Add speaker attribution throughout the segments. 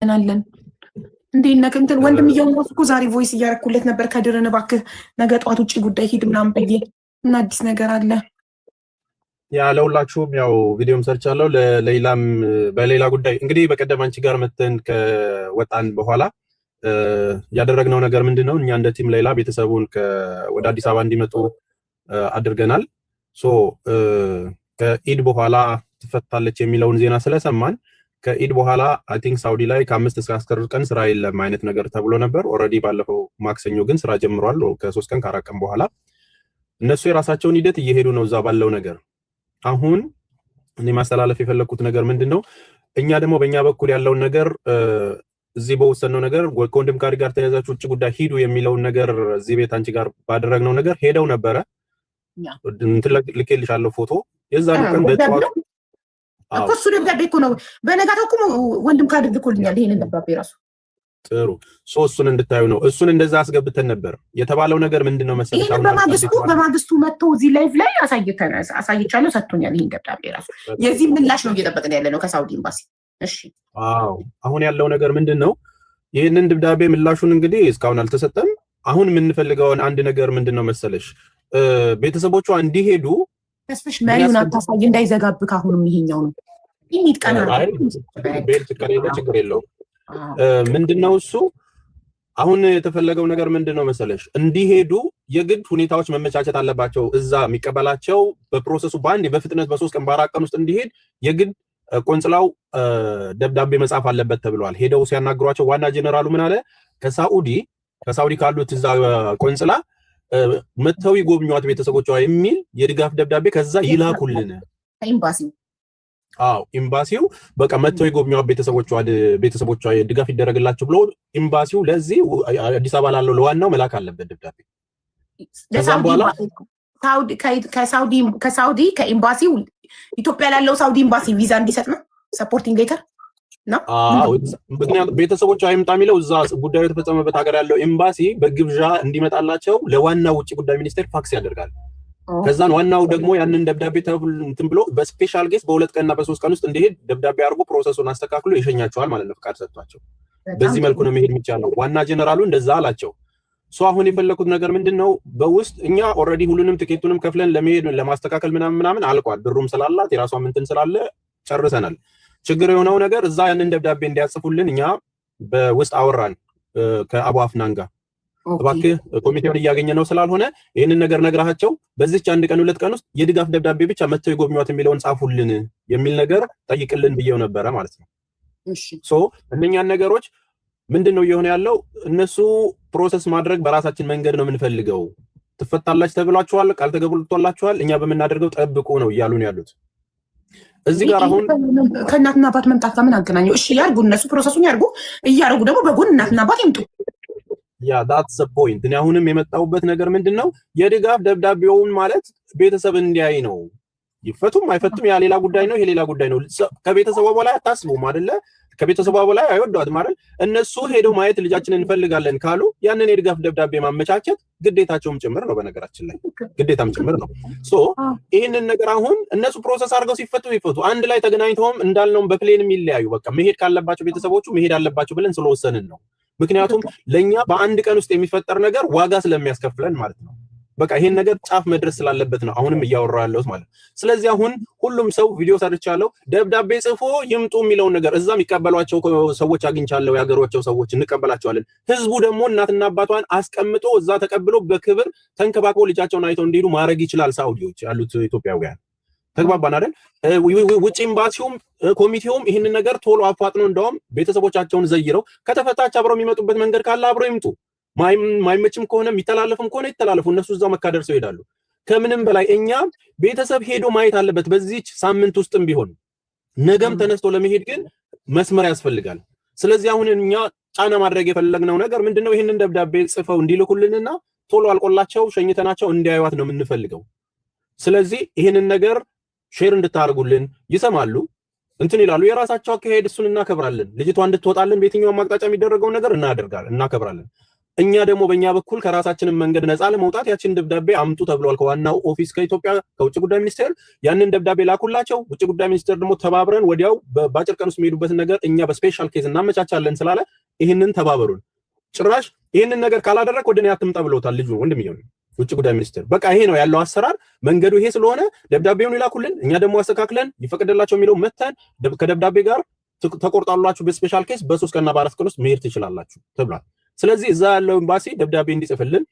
Speaker 1: እናለን እንዴት ነህ እንትን ወንድምየው እኮ ዛሬ ቮይስ እያረኩለት ነበር ከድርን እባክህ ነገ ጧት ውጪ ጉዳይ ሂድ ምናምን ብዬ እና አዲስ ነገር አለ
Speaker 2: ያ ለሁላችሁም ያው ቪዲዮም ሰርቻለሁ ለሌላም በሌላ ጉዳይ እንግዲህ በቀደም አንቺ ጋር መተን ከወጣን በኋላ ያደረግነው ነገር ምንድነው እኛ እንደ ቲም ሌላ ቤተሰቡን ወደ አዲስ አበባ እንዲመጡ አድርገናል ሶ ከኢድ በኋላ ትፈታለች የሚለውን ዜና ስለሰማን ከኢድ በኋላ አይ ቲንክ ሳውዲ ላይ ከ5 እስከ 10 ቀን ስራ የለም አይነት ነገር ተብሎ ነበር ኦሬዲ ባለፈው ማክሰኞ ግን ስራ ጀምሯል ከ3 ቀን ከ4 ቀን በኋላ እነሱ የራሳቸውን ሂደት እየሄዱ ነው እዛ ባለው ነገር አሁን እኔ ማስተላለፍ የፈለኩት ነገር ምንድነው እኛ ደግሞ በእኛ በኩል ያለውን ነገር እዚህ በወሰነው ነገር ከወንድም ጋር ተያዛችሁ ውጭ ጉዳይ ሂዱ የሚለውን ነገር እዚህ ቤት አንቺ ጋር ባደረግነው ነገር ሄደው ነበረ ልኬልሻለሁ ፎቶ የዛን ቀን በጠዋት
Speaker 1: እኮ እሱ ደብዳቤ እኮ ነው በነጋታው እኮ ወንድም ካርድ ልኮልኛል ይሄንን ደብዳቤ ራሱ
Speaker 2: ጥሩ ሶስቱን እንድታዩ ነው እሱን እንደዛ አስገብተን ነበር የተባለው ነገር ምንድነው መሰለሽ
Speaker 1: በማግስቱ መጥቶ እዚህ ላይቭ ላይ አሳይቻለሁ ሰጥቶኛል ይሄን ደብዳቤ ራሱ የዚህ ምላሽ ነው እየጠበቅን ያለ ነው ከሳውዲ ኤምባሲ እሺ
Speaker 2: አዎ አሁን ያለው ነገር ምንድነው ይሄንን ደብዳቤ ምላሹን እንግዲህ እስካሁን አልተሰጠም አሁን የምንፈልገው አንድ ነገር ምንድነው መሰለሽ ቤተሰቦቿ እንዲሄዱ
Speaker 1: ተስፍሽ መሪውን አታሳይ እንዳይዘጋብክ አሁንም ይሄኛው ነው ይሚት ቀና
Speaker 2: ቤት ከሌለ ችግር የለውም ምንድነው እሱ አሁን የተፈለገው ነገር ምንድነው መሰለሽ እንዲሄዱ የግድ ሁኔታዎች መመቻቸት አለባቸው እዛ የሚቀበላቸው በፕሮሰሱ ባንዴ በፍጥነት በ3 ቀን በ4 ቀን ውስጥ እንዲሄድ የግድ ቆንጽላው ደብዳቤ መጻፍ አለበት ተብሏል ሄደው ሲያናግሯቸው ዋና ጄነራሉ ምን አለ ከሳውዲ ካሉት እዛ ቆንጽላ መተው ይጎብኙት ቤተሰቦቿ የሚል የድጋፍ ደብዳቤ ከዛ ይላኩልን
Speaker 1: ኤምባሲው
Speaker 2: አዎ ኤምባሲው በቃ መተው ይጎብኙት ቤተሰቦቿ ድጋፍ ይደረግላቸው ብሎ ኤምባሲው ለዚህ አዲስ አበባ ላለው ለዋናው መላክ አለበት ደብዳቤ ከዛም በኋላ
Speaker 1: ከሳውዲ ከኤምባሲው ኢትዮጵያ ላለው ሳውዲ ኤምባሲ ቪዛ እንዲሰጥ ነው ሰፖርቲንግ ሌተር ነው
Speaker 2: አዎ ምክንያቱም ቤተሰቦቿ አይምጣ የሚለው እዛ ጉዳዩ የተፈጸመበት ሀገር ያለው ኤምባሲ በግብዣ እንዲመጣላቸው ለዋናው ውጭ ጉዳይ ሚኒስቴር ፋክስ ያደርጋል ከዛን ዋናው ደግሞ ያንን ደብዳቤ እንትን ብሎ በስፔሻል ጌስ በ2 ቀንና በ3 ቀን ውስጥ እንዲሄድ ደብዳቤ አድርጎ ፕሮሰሱን አስተካክሎ ይሸኛቸዋል ማለት ነው ፍቃድ ሰጥቷቸው በዚህ መልኩ ነው መሄድ የሚቻለው ዋና ጄነራሉ እንደዛ አላቸው ሶ አሁን የፈለኩት ነገር ምንድነው በውስጥ እኛ ኦሬዲ ሁሉንም ቲኬቱንም ከፍለን ለመሄድ ለማስተካከል ምናምን አልቋል ብሩም ስላላት የራሷም እንትን ስላለ ጨርሰናል ችግር የሆነው ነገር እዛ ያንን ደብዳቤ እንዲያጽፉልን እኛ በውስጥ አወራን ከአቡ አፍናን ጋር እባክህ ኮሚቴውን እያገኘ ነው ስላልሆነ ይሄንን ነገር ነግራቸው በዚህች 1 ቀን 2 ቀን ውስጥ የድጋፍ ደብዳቤ ብቻ መተው ይጎብኙት የሚለውን ጻፉልን የሚል ነገር ጠይቅልን ብየው ነበር ማለት ነው
Speaker 1: እሺ
Speaker 2: ሶ እነኛን ነገሮች ምንድነው የሆነ ያለው እነሱ ፕሮሰስ ማድረግ በራሳችን መንገድ ነው የምንፈልገው ትፈታላችሁ ተብሏችኋል ቃል ተገብቶላችኋል እኛ በመናደርገው ጠብቁ ነው እያሉን ያሉት እዚህ ጋር አሁን
Speaker 1: ከእናትና አባት መምጣት ጋር ምን አገናኘው እሺ ያርጉ እነሱ ፕሮሰሱን ያርጉ እያረጉ ደግሞ በጎን እናትና አባት ይምጡ
Speaker 2: ያ that's the point እኔ አሁንም የመጣውበት ነገር ምንድነው የድጋፍ ደብዳቤውን ማለት ቤተሰብ እንዲያይ ነው ይፈቱም አይፈቱም ያ ሌላ ጉዳይ ነው ይሄ ሌላ ጉዳይ ነው ከቤተሰቡ በላይ አታስቡም አይደለ ከቤተሰቡ በላይ አይወዷት ማለት እነሱ ሄደው ማየት ልጃችንን እንፈልጋለን ካሉ ያንን የድጋፍ ደብዳቤ ማመቻቸት ግዴታቸውም ጭምር ነው በነገራችን ላይ ግዴታም ጭምር ነው ሶ ይሄንን ነገር አሁን እነሱ ፕሮሰስ አድርገው ይፈቱ አንድ ላይ ተገናኝተውም እንዳልነው በፕሌንም ይለያዩ በቃ መሄድ ካለባቸው ቤተሰቦቹ መሄድ አለባቸው ብለን ስለወሰንን ነው ምክንያቱም ለኛ በአንድ ቀን ውስጥ የሚፈጠር ነገር ዋጋ ስለሚያስከፍለን ማለት ነው በቃ ይሄን ነገር ጫፍ መድረስ ስላለበት ነው አሁንም እያወራው ያለው ማለት ስለዚህ አሁን ሁሉም ሰው ቪዲዮ ሰርቻለሁ ደብዳቤ ጽፎ ይምጡ የሚለው ነገር እዛም ይቀበሏቸው ሰዎች አግኝቻለሁ ያገሯቸው ሰዎች እንቀበላቸዋለን ህዝቡ ደግሞ እናትና አባቷን አስቀምጦ እዛ ተቀብሎ በክብር ተንከባክቦ ልጃቸውን አይተው እንዲሄዱ ማድረግ ይችላል ሳውዲዎች ያሉት ኢትዮጵያውያን ተግባባን አይደል ውጭ ኤምባሲውም ኮሚቴውም ይሄንን ነገር ቶሎ አፋጥኖ እንደውም ቤተሰቦቻቸውን ዘይረው ከተፈታች አብረው የሚመጡበት መንገድ ካለ አብረው ይምጡ ማይመችም ከሆነ የሚተላለፍም ከሆነ ይተላለፉ እነሱ እዛው መካደር ሰው ይሄዳሉ ከምንም በላይ እኛ ቤተሰብ ሄዶ ማየት አለበት በዚህች ሳምንት ውስጥም ቢሆን ነገም ተነስቶ ለመሄድ ግን መስመር ያስፈልጋል ስለዚህ አሁን እኛ ጫና ማድረግ የፈለግነው ነገር ምንድነው ይሄንን ደብዳቤ ጽፈው እንዲልኩልንና ቶሎ አልቆላቸው ሸኝተናቸው እንዲያዩት ነው የምንፈልገው ስለዚህ ይሄንን ነገር ሼር እንድታርጉልን ይሰማሉ እንትን ይላሉ የራሳቸው አካሄድ እሱን እናከብራለን ልጅቷ እንድትወጣልን በየትኛው ማቅጣጫ የሚደረገው ነገር እናከብራለን እኛ ደግሞ በእኛ በኩል ከራሳችን መንገድ ነፃ ለመውጣት ያችን ደብዳቤ አምጡ ተብሏል ከዋናው ኦፊስ ከኢትዮጵያ ከውጭ ጉዳይ ሚኒስቴር ያንን ደብዳቤ ላኩላቸው ውጭ ጉዳይ ሚኒስቴር ደግሞ ተባብረን ወዲያው በአጭር ቀን ውስጥ የሚሄዱበትን ነገር እኛ በስፔሻል ኬዝ እናመቻቻለን ስላለ ይሄንን ተባበሩን ጭራሽ ይሄንን ነገር ካላደረክ ወደኔ አትምጣ ብለውታል ልጁ ወንድምየው ውጭ ጉዳይ ሚኒስቴር በቃ ይሄ ነው ያለው አሰራር መንገዱ ይሄ ስለሆነ ደብዳቤውን ይላኩልን እኛ ደግሞ አስተካክለን ይፈቀደላቸው የሚለው መተን ከደብዳቤ ጋር ተቆርጣላችሁ በስፔሻል ኬዝ በ3 ቀንና በ4 ቀን ውስጥ መሄድ ትችላላችሁ ተብሏል ስለዚህ እዛ ያለው ኤምባሲ ደብዳቤ እንዲጽፍልን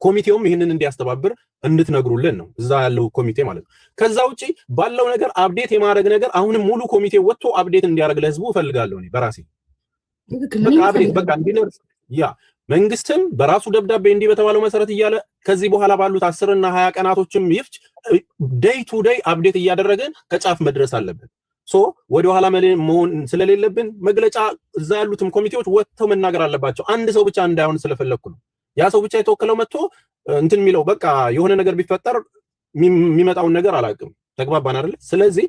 Speaker 2: ኮሚቴውም ይሄንን እንዲያስተባብር እንድትነግሩልን ነው እዛ ያለው ኮሚቴ ማለት ነው ከዛ ውጪ ባለው ነገር አፕዴት የማድረግ ነገር አሁንም ሙሉ ኮሚቴ ወጥቶ አፕዴት እንዲያደርግ ለህዝቡ ፈልጋለሁ እኔ በራሴ በቃ አፕዴት በቃ እንዲነር ያ መንግስትም በራሱ ደብዳቤ እንዲ በተባለው መሰረት ይያለ ከዚህ በኋላ ባሉት 10 እና 20 ቀናቶችም ይፍጭ ዴይ ቱ ዴይ አፕዴት እያደረገን ከጫፍ መድረስ አለብን ሶ ወደ ኋላ መሆን ስለሌለብን መግለጫ እዛ ያሉትም ኮሚቴዎች ወጥተው መናገር አለባቸው አንድ ሰው ብቻ እንዳይሆን ስለፈለኩ ነው ያ ሰው ብቻ የተወከለው መጥቶ እንትን የሚለው በቃ የሆነ ነገር ቢፈጠር የሚመጣው ነገር አላውቅም ተግባባን አይደል ስለዚህ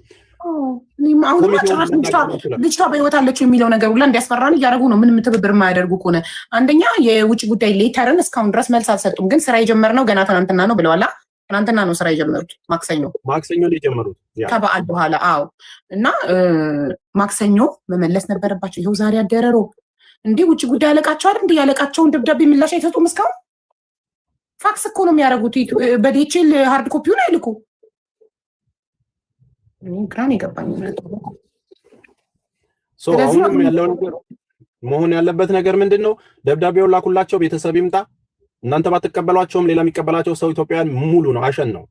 Speaker 1: ልጅቷ በህይወት አለች የሚለው ነገር ሁላ እንዲያስፈራን እያደረጉ ነው ምንም ትብብር የማያደርጉ ከሆነ አንደኛ የውጭ ጉዳይ ሌተርን እስካሁን ድረስ መልስ አልሰጡም ግን ስራ የጀመርነው ገና ትናንትና ነው ብለዋል ትናንትና ነው ስራ የጀመሩት ማክሰኞ
Speaker 2: ነው የጀመሩት
Speaker 1: ከበዓል በኋላ አዎ እና ማክሰኞ መመለስ ነበረባቸው ይሄው ዛሬ አደረሮ እንዴ ውጭ ጉዳይ አለቃቸው አይደል እንዴ ያለቃቸውን ደብዳቤ ምላሽ አይሰጡም እስካሁን ፋክስ እኮ ነው የሚያደርጉት በዲኤችኤል ሃርድ ኮፒውን አይልኩ ግራን ይገባኝ
Speaker 2: ሶ አሁንም ያለው ነገር መሆን ያለበት ነገር ምንድነው ደብዳቤውን ላኩላቸው ቤተሰብ ይምጣ እናንተ ባትቀበሏቸውም ሌላ የሚቀበላቸው ሰው ኢትዮጵያውያን ሙሉ ነው አሸን ነው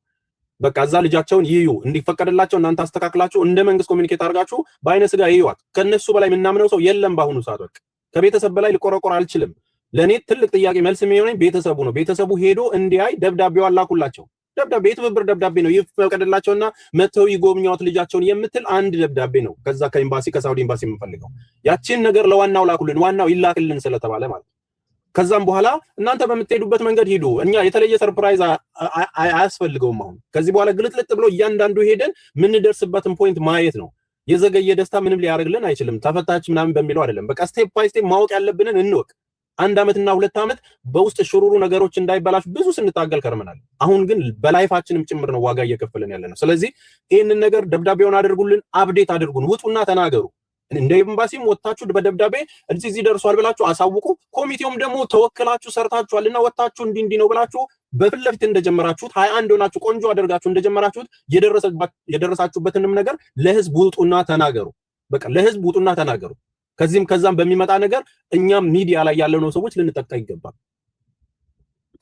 Speaker 2: በቃ እዛ ልጃቸውን ይዩ እንዲፈቀድላቸው እናንተ አስተካክላችሁ እንደ መንግስት ኮሚኒኬት አድርጋችሁ በአይነ ስጋ ይዩዋት ከነሱ በላይ ምናምነው ሰው የለም ባሁኑ ሰዓት በቃ ከቤተሰብ በላይ ሊቆረቆር አልችልም ለኔ ትልቅ ጥያቄ መልስ የሚሆነኝ ቤተሰቡ ነው ቤተሰቡ ሄዶ እንዲያይ ደብዳቤው አላኩላቸው ደብዳቤ የትብብር ደብዳቤ ነው ይፈቀድላቸውና መተው ይጎብኛውት ልጃቸውን የምትል አንድ ደብዳቤ ነው ከዛ ከኤምባሲ ከሳውዲ ኤምባሲ የምፈልገው ያቺን ነገር ለዋናው ላኩልን ዋናው ይላክልን ስለተባለ ማለት ከዛም በኋላ እናንተ በመትሄዱበት መንገድ ሄዱ እኛ የተለየ ሰርፕራይዝ አያስፈልገውም አሁን ከዚህ በኋላ ግልጥልጥ ብሎ እያንዳንዱ ሄደን ምን ደርስበትን ፖይንት ማየት ነው የዘገየ ደስታ ምንም ሊያደርግልን አይችልም ተፈታች ምናምን በሚለው አይደለም በቃ ስቴፕ ባይ ስቴፕ ማወቅ ያለብንን እንወቅ 1 አመትና 2 አመት በውስጥ ሽሩሩ ነገሮች እንዳይበላሽ ብዙ ስንታገል ከርመናል አሁን ግን በላይፋችንም ጭምር ነው ዋጋ እየከፈለን ያለነው ስለዚህ ይሄንን ነገር ደብዳቤውን አድርጉልን አፕዴት አድርጉን ውጡና ተናገሩ እንደ ኤምባሲም ወጣችሁ በደብዳቤ እዚህ ደርሷል ብላችሁ አሳውቁ ኮሚቴውም ደግሞ ተወክላችሁ ሰርታችኋልና ወጣችሁ እንዲ ነው ብላችሁ በፍለፊት እንደጀመራችሁት 21 ሆናችሁ ቆንጆ አደርጋችሁ እንደጀመራችሁት የደረሳችሁበትንም ነገር ለህዝብ ውጡና ተናገሩ በቃ ለህዝብ ውጡና ተናገሩ ከዛም በሚመጣ ነገር እኛም ሚዲያ ላይ ያለነው ሰዎች ልንጠቃ ይገባል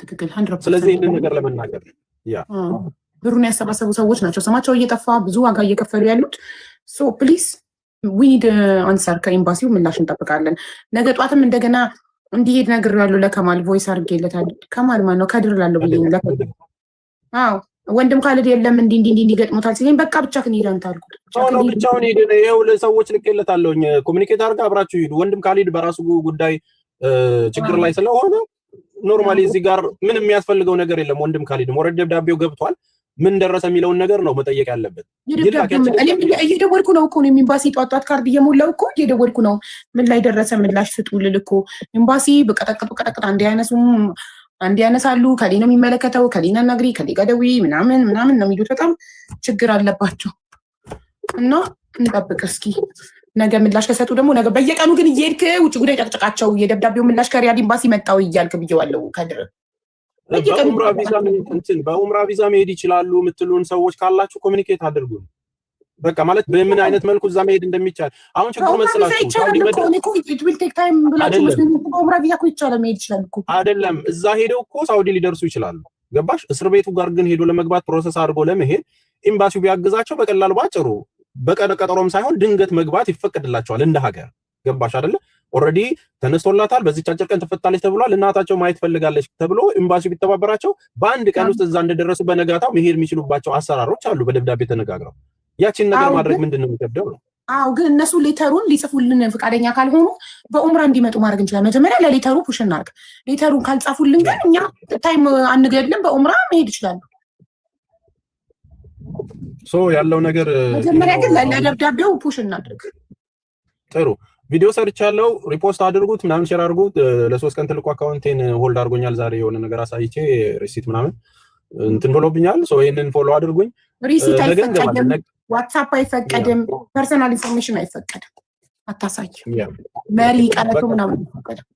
Speaker 1: ትክክል 100%
Speaker 2: ስለዚህ ይሄን ነገር ለመናገር ያ
Speaker 1: ብሩን ያሰባሰቡ ሰዎች ናቸው ስማቸው እየጠፋ ብዙ ዋጋ እየከፈሉ ያሉት ሶ ፕሊዝ we need answer ከኤምባሲው ምላሽ እንጠብቃለን ነገ ጧትም እንደገና እንዲሄድ ነገር ያለው ለከማል ቮይስ አድርጌለታል ከማል ማን ነው ከድር ላለው ብዬ አዎ ወንድም ካለድ የለም እንዲ ገጥሞታል ሲለኝ በቃ ብቻ ከኒዳን ታልኩት
Speaker 2: ብቻውን ሄደ ነው ለሰዎች ልከለታለሁኝ ኮሙኒኬት አድርጋ አብራችሁ ሄዱ ወንድም ካለድ በራሱ ጉዳይ ችግር ላይ ስለሆነ ኖርማሊ እዚህ ጋር ምንም የሚያስፈልገው ነገር የለም ወንድም ካለድ ወረድ ደብዳቤው ገብቷል ምን ደረሰ የሚለውን ነገር ነው መጠየቅ ያለበት
Speaker 1: እየደወልኩ ነው እኮ ኤምባሲ ጧት ካርድ እየሞላው እኮ እየደወልኩ ነው ምን ላይ ደረሰ ምላሽ ስጡ ልልኮ ኤምባሲ በቀጠቀጥ አንድ ያነሳሉ ከሌ ነው የሚመለከተው ከሌና ነግሪ ከሌ ገደዊ ምናምን ነው የሚሉት በጣም ችግር አለባቸው እና እንጠብቅ እስኪ ነገ ምላሽ ከሰጡ ደግሞ ነገ በየቀኑ ግን እየሄድክ ውጭ ጉዳይ ጨቅጨቃቸው የደብዳቤው ምላሽ ከሪያድ ኤምባሲ መጣው እያልክ ብየዋለሁ ከድር
Speaker 2: በኡምራ ቪዛ መሄድ ይችላሉ የምትሉን ሰዎች ካላችሁ ኮሙኒኬት አድርጉ በቃ ማለት በምን አይነት መልኩ እዛ መሄድ እንደሚቻል አሁን ችግሩ መስላችሁ ሳውዲ አይደለም እዛ ሄደው እኮ ሳውዲ ሊደርሱ ይችላሉ ገባሽ እስር ቤቱ ጋር ግን ሄዶ ለመግባት ፕሮሰስ አድርጎ ለመሄድ ኤምባሲው ቢያግዛቸው በቀላሉ ባጭሩ በቀጠሮም ሳይሆን ድንገት መግባት ይፈቀድላቸዋል እንደ ሀገር ገባሽ አይደለ ኦሬዲ ተነስቶላታል በዚህ አጭር ቀን ተፈታለች ተብሏል እናታቸው ማየት ፈልጋለች ተብሎ ኤምባሲው ቢተባበራቸው በአንድ ቀን ውስጥ እዛ እንደደረሱ በነጋታው መሄድ የሚችሉባቸው አሰራሮች አሉ በደብዳቤ ተነጋግረው ያቺን ነገር ማድረግ ምንድነው የሚከብደው ነው
Speaker 1: አው ግን እነሱ ሌተሩን ሊጽፉልን ፍቃደኛ ካልሆኑ በኡምራ እንዲመጡ ማድረግ እንችላለን መጀመሪያ ለሌተሩ ፑሽ እናድርግ ሌተሩን ካልጻፉልን ግን እኛ ታይም አንገድልም በኡምራ መሄድ ይችላሉ
Speaker 2: ሶ ያለው ነገር
Speaker 1: መጀመሪያ ግን ለደብዳቤው ፑሽ እናድርግ
Speaker 2: ጥሩ ቪዲዮ ሰርቻለሁ ሪፖስት አድርጉት ምናምን ሼር አድርጉት ለ3 ቀን ትልቁ አካውንቴን ሆልድ አድርጎኛል ዛሬ የሆነ ነገር አሳይቼ ሪሲት ምናምን እንትን ብሎብኛል ሶ ይሄንን ፎሎ አድርጉኝ
Speaker 1: ሪሲት አይፈቀድም ዋትስአፕ አይፈቀድም ፐርሰናል ኢንፎርሜሽን አይፈቀድም አታሳይ መሪ ቀረቱ ምናምን አይፈቀድም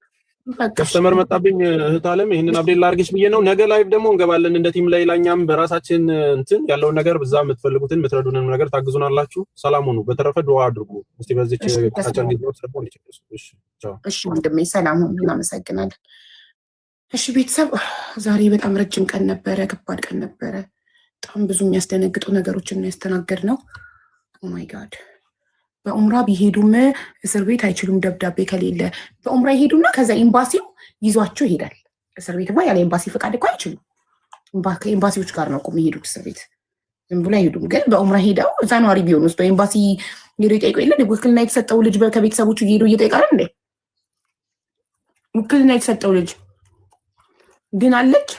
Speaker 2: ከስተመር መጣብኝ እህት አለም ይሄንን አብዴት ላርግሽ ብዬ ነው ነገ ላይቭ ደግሞ እንገባለን እንደ ቲም ላይ ላኛም በራሳችን እንትን ያለው ነገር በዛ የምትፈልጉትን ምትረዱንን ነገር ታግዙናላችሁ ሰላም ሁኑ በተረፈ ዱአ አድርጉ እስቲ በዚች አጭር ጊዜ ውስጥ ደግሞ ልጨርሱ እሺ ቻው
Speaker 1: እሺ ወንድሜ ሰላም ሁኑ እናመሰግናለን እሺ ቤተሰብ ዛሬ በጣም ረጅም ቀን ነበረ ከባድ ቀን ነበረ በጣም ብዙ የሚያስደነግጡ ነገሮችን ያስተናገድ ነው ኦ ማይ ጋድ በኡምራ ቢሄዱም እስር ቤት አይችሉም ደብዳቤ ከሌለ በኡምራ ይሄዱና ከዛ ኤምባሲው ይዟቸው ይሄዳል እስር ቤት ያለ ኤምባሲ ፍቃድ እኮ አይችሉም ኤምባሲዎች ጋር ነው የሚሄዱት እስር ቤት ዝም ብሎ አይሄዱም ግን በኡምራ ሄደው እዛ ነዋሪ ቢሆኑስ በኤምባሲ ሄዶ ይጠይቁ የለ ውክልና የተሰጠው ልጅ ከቤተሰቦቹ ሄዶ እየጠየቃል እንዴ ውክልና የተሰጠው ልጅ ግን አለች